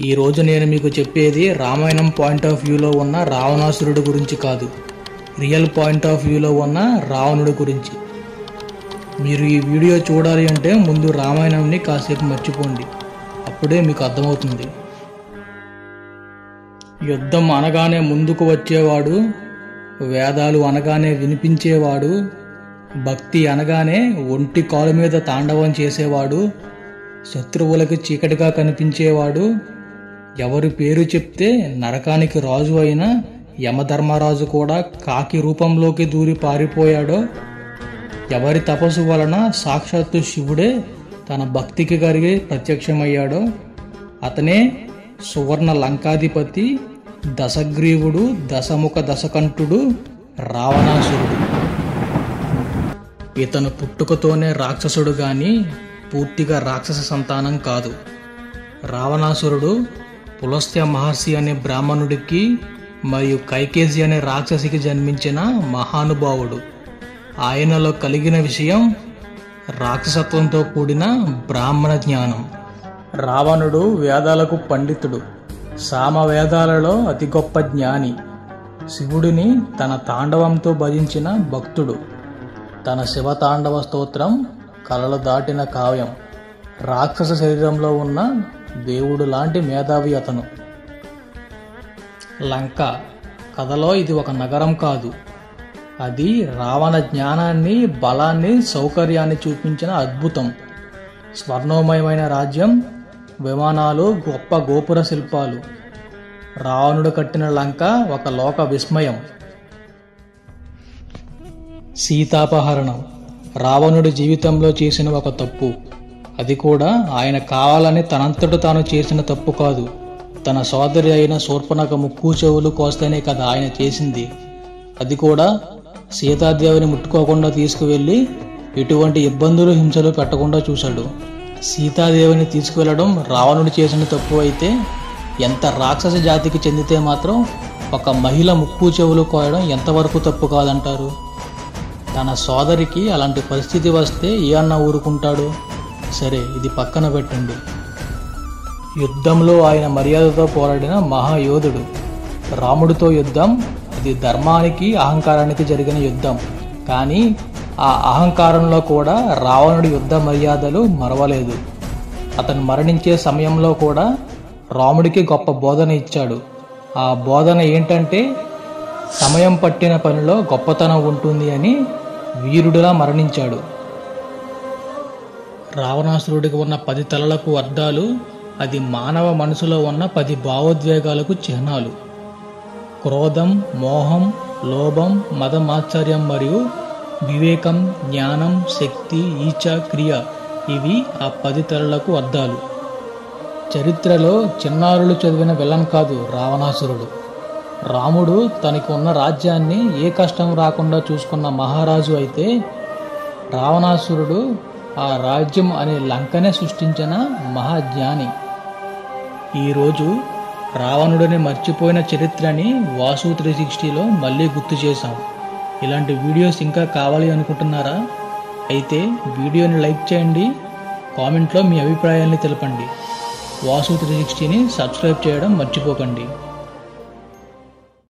ఈరోజు నేను మీకు చెప్పేది రామాయణం పాయింట్ ఆఫ్ వ్యూలో ఉన్న రావణాసురుడు గురించి కాదు, రియల్ పాయింట్ ఆఫ్ వ్యూలో ఉన్న రావణుడి గురించి. మీరు ఈ వీడియో చూడాలి అంటే ముందు రామాయణంని కాసేపు మర్చిపోండి, అప్పుడే మీకు అర్థమవుతుంది. యుద్ధం అనగానే ముందుకు వచ్చేవాడు, వేదాలు అనగానే వినిపించేవాడు, భక్తి అనగానే ఒంటి కాలు మీద తాండవం చేసేవాడు, శత్రువులకి చీకటిగా కనిపించేవాడు, ఎవరి పేరు చెప్తే నరకానికి రాజు అయిన యమధర్మరాజు కూడా కాకి రూపంలోకి దూరి పారిపోయాడో, ఎవరి తపస్సు వలన సాక్షాత్తు శివుడే తన భక్తికి కలిగి ప్రత్యక్షమయ్యాడో అతనే సువర్ణ లంకాధిపతి, దశగ్రీవుడు, దశముఖ దశకంఠుడు, రావణాసురుడు. ఇతను పుట్టుకతోనే రాక్షసుడు గాని పూర్తిగా రాక్షస సంతానం కాదు. రావణాసురుడు పులస్త్య మహర్షి అనే బ్రాహ్మణుడికి మరియు కైకేసి అనే రాక్షసికి జన్మించిన మహానుభావుడు. ఆయనలో కలిగిన విషయం రాక్షసత్వంతో కూడిన బ్రాహ్మణ జ్ఞానం. రావణుడు వేదాలకు పండితుడు, సామవేదాలలో అతి గొప్ప జ్ఞాని, శివుడిని తన తాండవంతో భజించిన భక్తుడు. తన శివతాండవ స్తోత్రం కలలు దాటిన కావ్యం. రాక్షస శరీరంలో ఉన్న దేవుడు లాంటి మేధావి అతను. లంక కథలో ఇది ఒక నగరం కాదు, అది రావణ జ్ఞానాన్ని, బలాన్ని, సౌకర్యాన్ని చూపించిన అద్భుతం. స్వర్ణోమయమైన రాజ్యం, విమానాలు, గొప్ప గోపుర శిల్పాలు. రావణుడు కట్టిన లంక ఒక లోక విస్మయం. సీతాపహరణం రావణుడి జీవితంలో చేసిన ఒక తప్పు. అది కూడా ఆయన కావాలని తనంతట తాను చేసిన తప్పు కాదు. తన సోదరి అయిన శూర్పణఖ ముక్కు చెవులు కోస్తేనే కదా ఆయన చేసింది. అది కూడా సీతాదేవిని ముట్టుకోకుండా తీసుకువెళ్ళి ఎటువంటి ఇబ్బందులు, హింసలు పెట్టకుండా చూశాడు. సీతాదేవిని తీసుకువెళ్ళడం రావణుడు చేసిన తప్పు అయితే, ఎంత రాక్షస జాతికి చెందితే మాత్రం ఒక మహిళ ముక్కు చెవులు కోయడం ఎంతవరకు తప్పు కాదంటారు? తన సోదరికి అలాంటి పరిస్థితి వస్తే ఏ అన్న ఊరుకుంటాడు? సరే, ఇది పక్కన పెట్టండి. యుద్ధంలో ఆయన మర్యాదతో పోరాడిన మహాయోధుడు. రాముడితో యుద్ధం అది ధర్మానికి, అహంకారానికి జరిగిన యుద్ధం. కానీ ఆ అహంకారంలో కూడా రావణుడి యుద్ధ మర్యాదలు మరవలేదు. అతను మరణించే సమయంలో కూడా రాముడికి గొప్ప బోధన ఇచ్చాడు. ఆ బోధన ఏంటంటే, సమయం పట్టిన పనిలో గొప్పతనం ఉంటుంది అని వీరుడిలా మరణించాడు. రావణాసురుడికి ఉన్న 10 తలలకు అర్థాలు, అది మానవ మనసులో ఉన్న 10 భావోద్వేగాలకు చిహ్నాలు. క్రోధం, మోహం, లోభం, మదమాత్సర్యం మరియు వివేకం, జ్ఞానం, శక్తి, ఈచ, క్రియ, ఇవి ఆ 10 తలలకు అర్థాలు. చరిత్రలో చిన్నారులు చదివిన విలన్ కాదు రావణాసురుడు. రాముడు తనకు ఉన్న రాజ్యాన్ని ఏ కష్టం రాకుండా చూసుకున్న మహారాజు అయితే, రావణాసురుడు ఆ రాజ్యం అనే లంకనే సృష్టించిన మహాజ్ఞాని. ఈరోజు రావణుడిని మర్చిపోయిన చరిత్రని వాసు 360లో మళ్ళీ గుర్తు చేశాం. ఇలాంటి వీడియోస్ ఇంకా కావాలి అనుకుంటున్నారా? అయితే వీడియోని లైక్ చేయండి, కామెంట్లో మీ అభిప్రాయాన్ని తెలపండి. వాసు 360ని సబ్స్క్రైబ్ చేయడం మర్చిపోకండి.